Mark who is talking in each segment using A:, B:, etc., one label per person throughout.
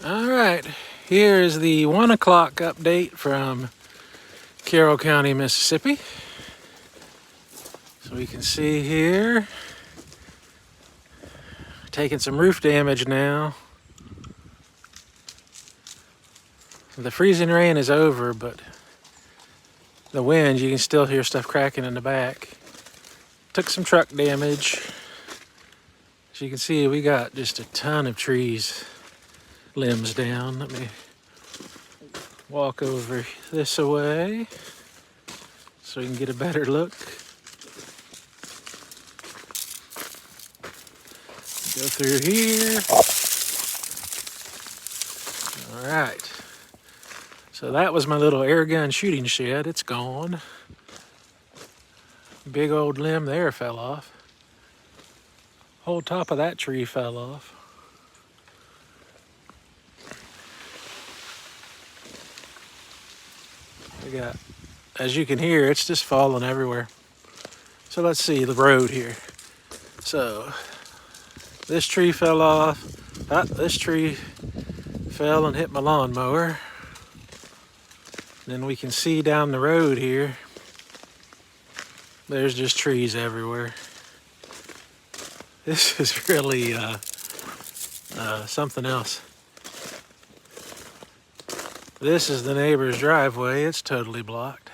A: All right, here is the 1 o'clock update from Carroll County, Mississippi. So we can see here, taking some roof damage now. The freezing rain is over, but the wind, you can still hear stuff cracking in the back. Took some truck damage. As you can see, we got just a ton of trees, limbs down. Let me walk over this way so we can get a better look. Go through here. All right. So that was my little air gun shooting shed. It's gone. Big old limb there fell off. Whole top of that tree fell off. We got, as you can hear, it's just falling everywhere. So let's see the road here. So this tree fell off. This tree fell and hit my lawnmower. Then we can see down the road here, there's just trees everywhere. This is really something else. This is the neighbor's driveway. It's totally blocked.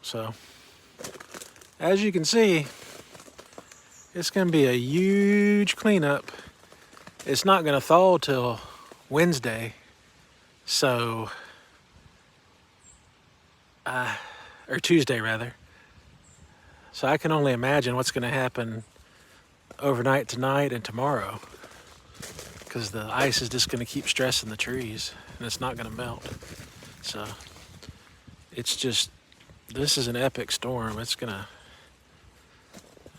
A: So, as you can see, it's going to be a huge cleanup. It's not going to thaw till Wednesday. So, or Tuesday rather. So I can only imagine what's going to happen overnight tonight and tomorrow, because the ice is just going to keep stressing the trees and it's not going to melt. So it's just, this is an epic storm.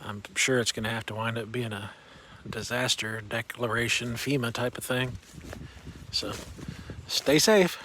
A: I'm sure it's going to have to wind up being a disaster declaration FEMA type of thing. So stay safe.